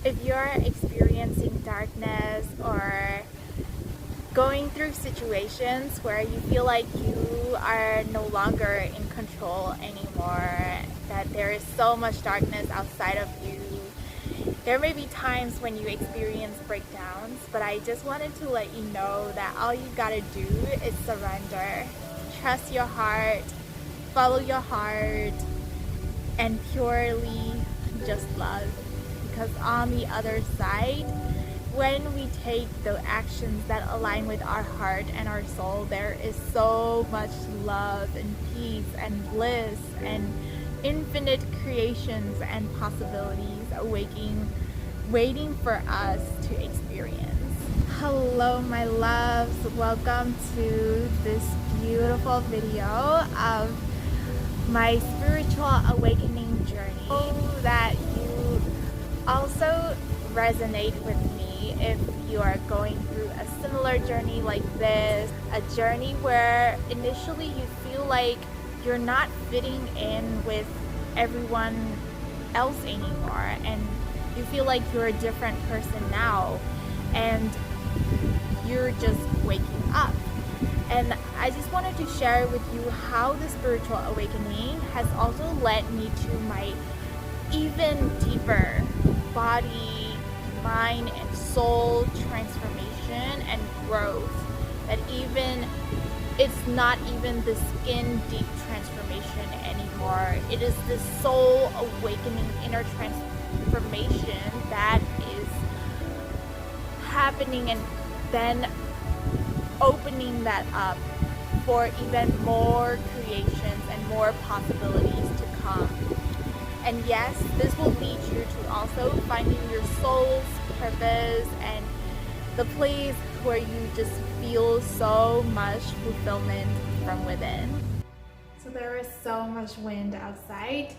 If you're experiencing darkness or going through situations where you feel like you are no longer in control anymore, that there is so much darkness outside of you, there may be times when you experience breakdowns, but I just wanted to let you know that all you gotta do is surrender. Trust your heart, follow your heart, and purely just love. Because on the other side, when we take the actions that align with our heart and our soul, there is so much love and peace and bliss and infinite creations and possibilities waiting for us to experience. Hello my loves, welcome to this beautiful video of my spiritual awakening journey. Hope that you also resonate with me if you are going through a similar journey like this, a journey where initially you feel like you're not fitting in with everyone else anymore, and you feel like you're a different person now, and you're just waking up. And I just wanted to share with you how the spiritual awakening has also led me to my even deeper body, mind, and soul transformation and growth. That even it's not even the skin deep transformation anymore. It is the soul awakening inner transformation that is happening, and then opening that up for even more creations and more possibilities to come. And yes, this will lead you to also finding your soul's purpose and the place where you just feel so much fulfillment from within. So there is so much wind outside,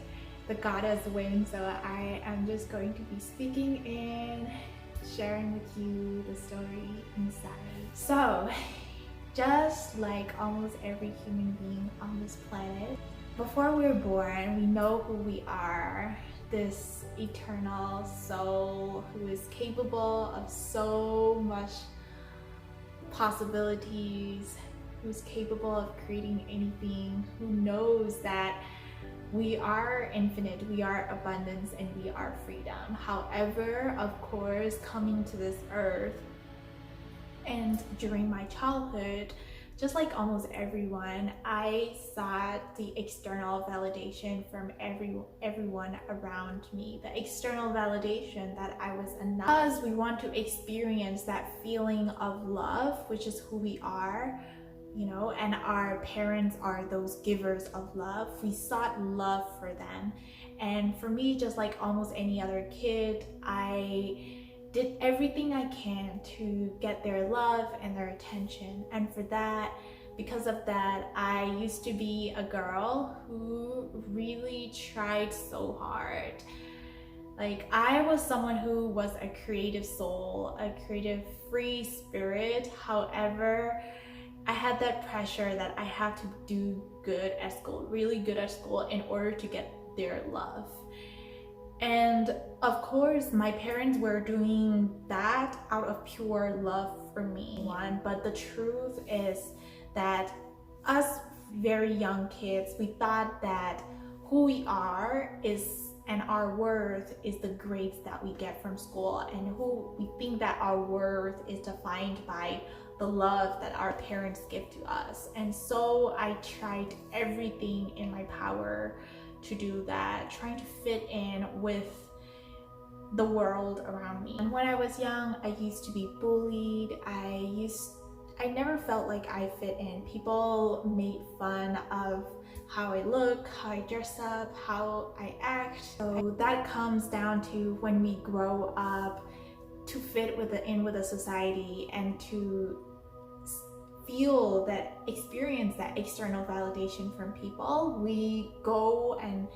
the goddess wind, so I am just going to be speaking in, sharing with you the story inside. So, just like almost every human being on this planet, before we're born, we know who we are, this eternal soul who is capable of so much possibilities, who's capable of creating anything, who knows that we are infinite, we are abundance, and we are freedom. However, of course, coming to this earth and during my childhood, just like almost everyone, I sought the external validation from everyone around me. The external validation that I was enough. Because we want to experience that feeling of love, which is who we are, you know, and our parents are those givers of love. We sought love for them. And for me, just like almost any other kid, I did everything I can to get their love and their attention. And for that, because of that, I used to be a girl who really tried so hard. Like, I was someone who was a creative soul, a creative free spirit. However, I had that pressure that I have to do good at school, really good at school, in order to get their love. And of course, my parents were doing that out of pure love for me. But the truth is that us very young kids, we thought that who we are is, and our worth is the grades that we get from school, and who we think that our worth is defined by the love that our parents give to us. And so I tried everything in my power to do that, trying to fit in with the world around me. And when I was young, I used to be bullied. I never felt like I fit in. People made fun of how I look, how I dress up, how I act. So that comes down to when we grow up to fit in with a society and to feel that, experience that external validation from people, we go and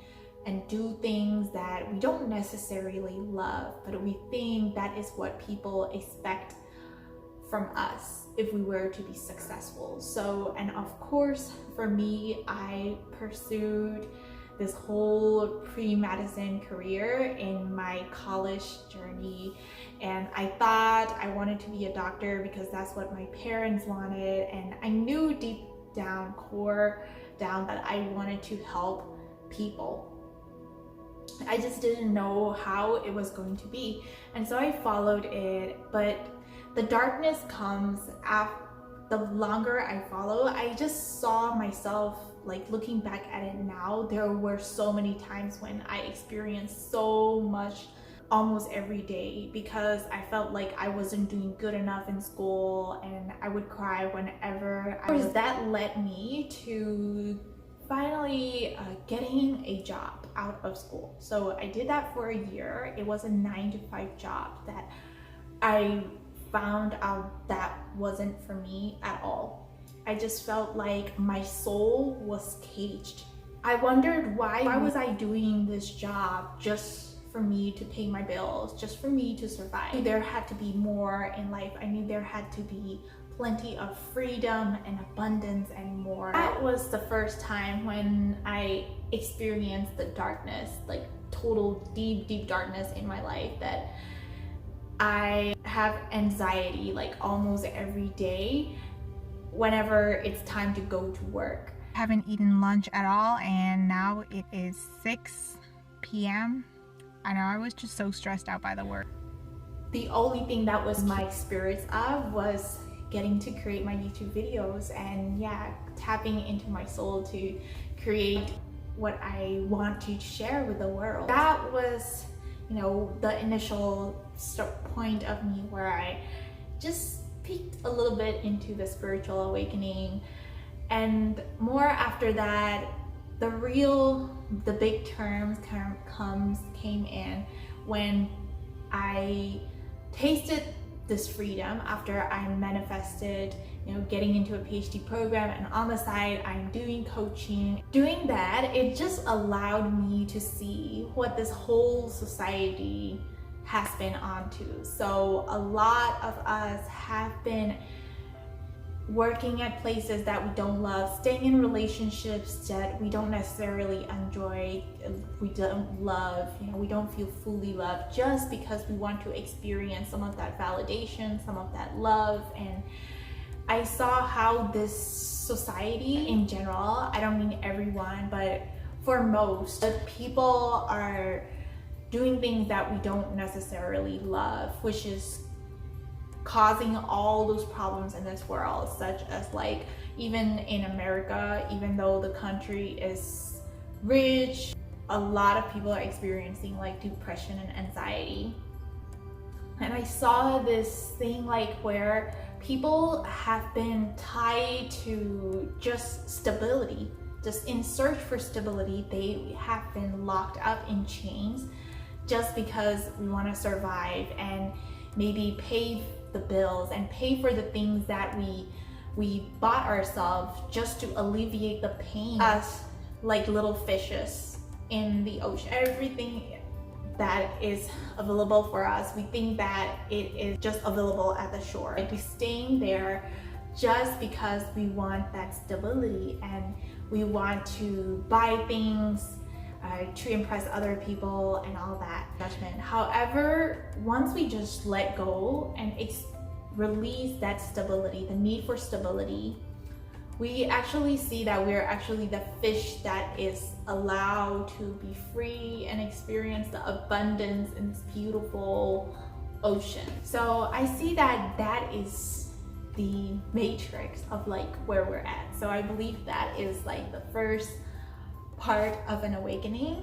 do things that we don't necessarily love, but we think that is what people expect from us if we were to be successful. So, and of course, for me, I pursued this whole pre-medicine career in my college journey, and I thought I wanted to be a doctor because that's what my parents wanted, and I knew deep down, core down, that I wanted to help people. I just didn't know how it was going to be, and so I followed it. But the darkness comes after. The longer I follow, I just saw myself, like looking back at it now, there were so many times when I experienced so much almost every day because I felt like I wasn't doing good enough in school, and I would cry whenever that led me to finally getting a job out of school. So I did that for a year. It was a 9-to-5 job that I found out that wasn't for me at all. I just felt like my soul was caged. I wondered why was I doing this job just for me to pay my bills, just for me to survive. I knew there had to be more in life. I knew there had to be plenty of freedom and abundance and more. That was the first time when I experienced the darkness, like total deep darkness in my life, that I have anxiety like almost every day whenever it's time to go to work. I haven't eaten lunch at all, and now it is 6 p.m. I know, I was just so stressed out by the work. The only thing that was my spirits of was getting to create my YouTube videos, and yeah, tapping into my soul to create what I want to share with the world. That was, you know, the initial point of me where I just peeked a little bit into the spiritual awakening. And more after that, the big terms came in when I tasted this freedom after I manifested, you know, getting into a PhD program, and on the side I'm doing coaching. Doing that, it just allowed me to see what this whole society has been onto. So a lot of us have been working at places that we don't love, staying in relationships that we don't necessarily enjoy, we don't love, you know, we don't feel fully loved, just because we want to experience some of that validation, some of that love. And I saw how this society in general, I don't mean everyone, but for most, people are doing things that we don't necessarily love, which is causing all those problems in this world, such as like even in America, even though the country is rich, a lot of people are experiencing like depression and anxiety. And I saw this thing like where people have been tied to just stability, just in search for stability. They have been locked up in chains just because we want to survive and maybe pay the bills and pay for the things that we bought ourselves just to alleviate the pain. Us like little fishes in the ocean, everything that is available for us, we think that it is just available at the shore. Like we're staying there just because we want that stability, and we want to buy things to impress other people and all that judgment. However, once we just let go and release that stability, the need for stability, we actually see that we're actually the fish that is allowed to be free and experience the abundance in this beautiful ocean. So I see that that is the matrix of like where we're at. So I believe that is like the first part of an awakening,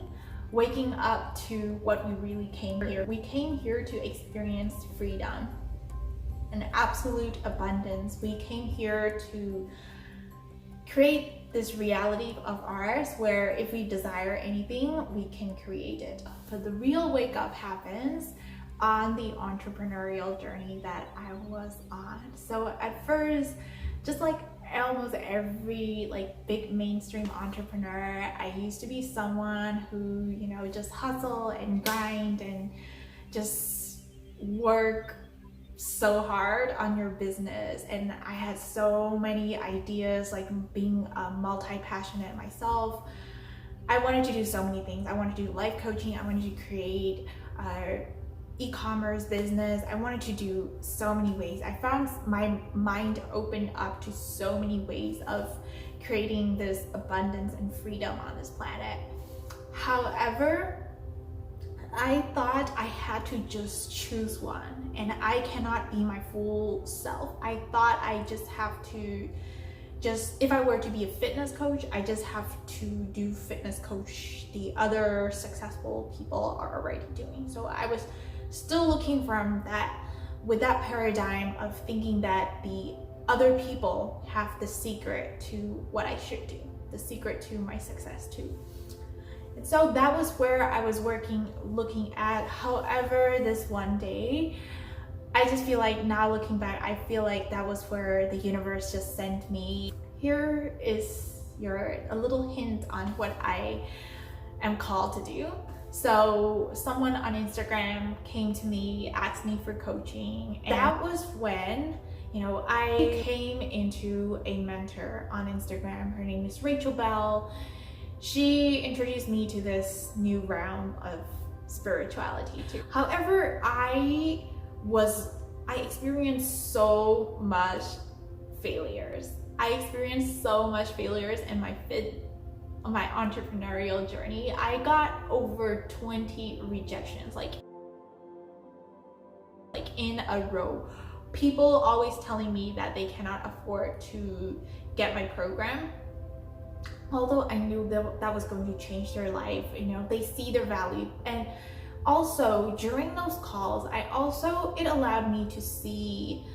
waking up to what we really came here. We came here to experience freedom and absolute abundance. We came here to create this reality of ours where if we desire anything, we can create it. So the real wake up happens on the entrepreneurial journey that I was on. So at first, just like almost every like big mainstream entrepreneur, I used to be someone who, you know, just hustle and grind and just work so hard on your business. And I had so many ideas, like being multi-passionate myself. I wanted to do so many things. I wanted to do life coaching. I wanted to create e-commerce business. I wanted to do so many ways. I found my mind opened up to so many ways of creating this abundance and freedom on this planet. However, I thought I had to just choose one, and I cannot be my full self. I thought I just have to if I were to be a fitness coach, I just have to do fitness coach the other successful people are already doing. So I was still looking from that, with that paradigm of thinking that the other people have the secret to what I should do, the secret to my success too. And so that was where I was looking at. However, this one day, I just feel like now looking back, I feel like that was where the universe just sent me. Here is a little hint on what I am called to do. So someone on Instagram came to me, asked me for coaching, and that was when, I came into a mentor on Instagram. Her name is Rachel Bell. She introduced me to this new realm of spirituality too. However, I experienced so much failures. I experienced so much failures in my entrepreneurial journey. I got over 20 rejections, like in a row. People always telling me that they cannot afford to get my program. Although I knew that was going to change their life, they see their value. And also during those calls, it allowed me to see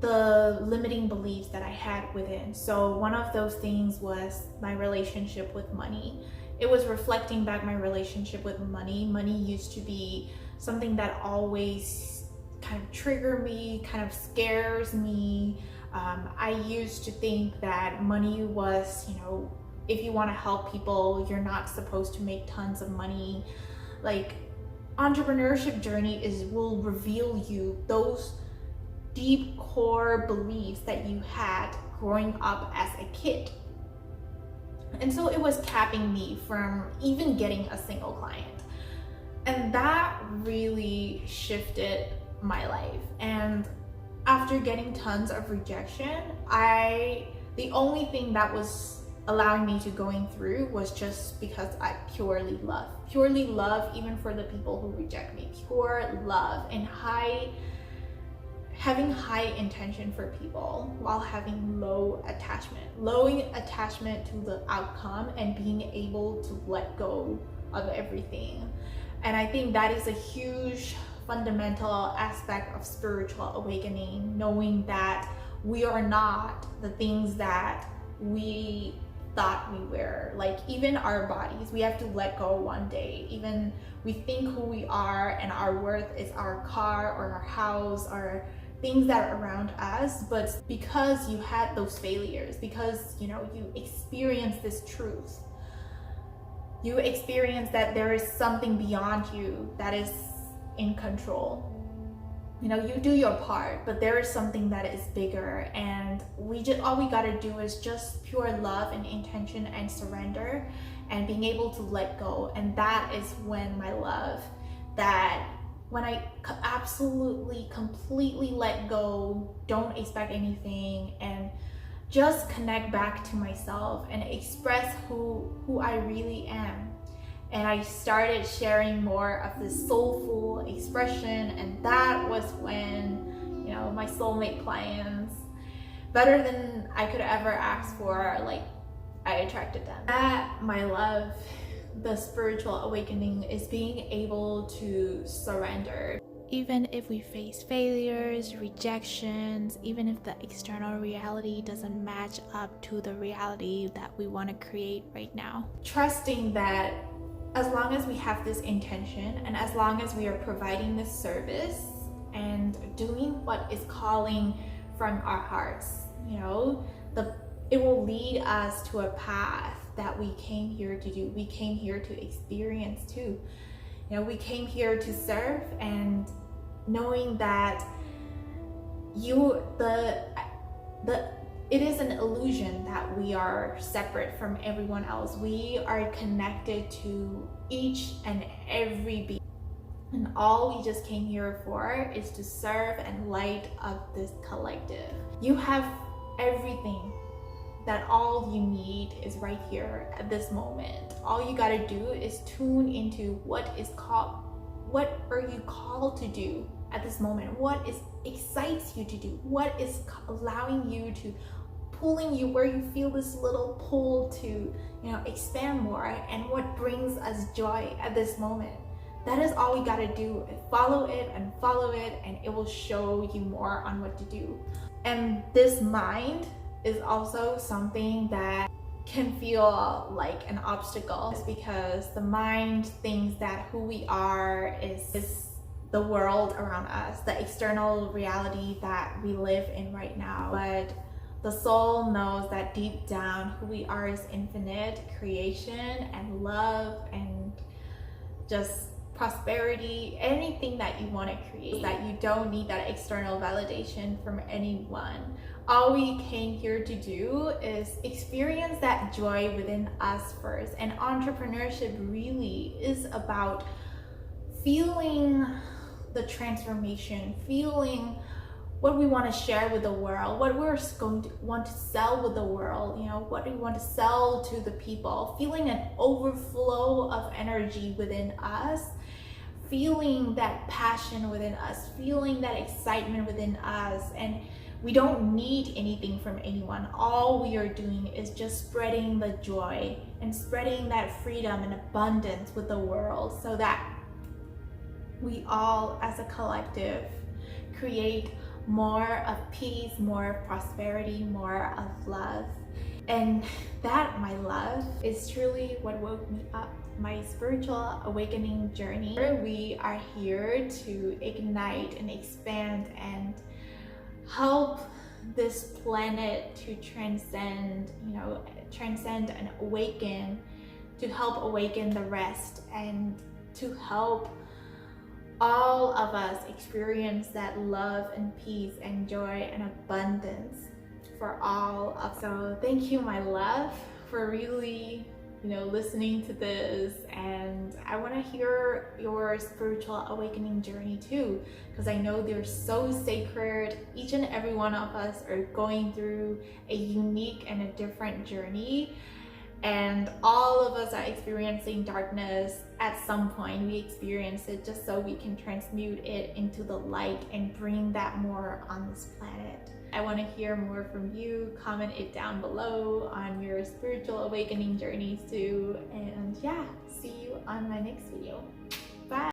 the limiting beliefs that I had within. So one of those things was my relationship with money. It was reflecting back my relationship with money. Money used to be something that always kind of trigger me, kind of scares me. I used to think that money was, if you want to help people, you're not supposed to make tons of money. Like, entrepreneurship journey will reveal you those deep core beliefs that you had growing up as a kid. And so it was capping me from even getting a single client. And that really shifted my life. And after getting tons of rejection, the only thing that was allowing me to going through was just because I purely love even for the people who reject me, pure love and having high intention for people while having low attachment to the outcome and being able to let go of everything. And I think that is a huge fundamental aspect of spiritual awakening, knowing that we are not the things that we thought we were. Like, even our bodies, we have to let go one day. Even we think who we are and our worth is our car or our house or things that are around us. But because you had those failures, because you experience this truth, you experience that there is something beyond you that is in control. You do your part, but there is something that is bigger, and all we gotta do is just pure love and intention and surrender and being able to let go. And that is when I absolutely completely let go, don't expect anything, and just connect back to myself and express who I really am. And I started sharing more of this soulful expression, and that was when, my soulmate clients, better than I could ever ask for, I attracted them. That, my love, the spiritual awakening is being able to surrender. Even if we face failures, rejections, even if the external reality doesn't match up to the reality that we want to create right now. Trusting that as long as we have this intention and as long as we are providing this service and doing what is calling from our hearts, it will lead us to a path that we came here to do. We came here to experience too. We came here to serve, and knowing that it is an illusion that we are separate from everyone else. We are connected to each and every being. And all we just came here for is to serve and light up this collective. You have everything, that all you need is right here at this moment. All you gotta do is tune into what are you called to do at this moment? What excites you to do? What is allowing you to, pulling you where you feel this little pull to, expand more, and what brings us joy at this moment? That is all we gotta do. Follow it, and it will show you more on what to do. And this mind is also something that can feel like an obstacle, because the mind thinks that who we are is the world around us, the external reality that we live in right now. But the soul knows that deep down who we are is infinite creation and love and just prosperity, anything that you want to create, that you don't need that external validation from anyone. All we came here to do is experience that joy within us first. And entrepreneurship really is about feeling the transformation, feeling what we want to share with the world, what we're going to want to sell with the world, what we want to sell to the people, feeling an overflow of energy within us, feeling that passion within us, feeling that excitement within us. And we don't need anything from anyone. All we are doing is just spreading the joy and spreading that freedom and abundance with the world, so that we all as a collective create more of peace, more of prosperity, more of love. And that, my love, is truly what woke me up, my spiritual awakening journey. We are here to ignite and expand and help this planet to transcend and awaken, to help awaken the rest, and to help all of us experience that love and peace and joy and abundance for all of us. So thank you, my love, for really listening to this. And I want to hear your spiritual awakening journey too, because I know they're so sacred. Each and every one of us are going through a unique and a different journey, and all of us are experiencing darkness at some point. We experience it just so we can transmute it into the light and bring that more on this planet. I want to hear more from you. Comment it down below on your spiritual awakening journeys too. And yeah, see you on my next video.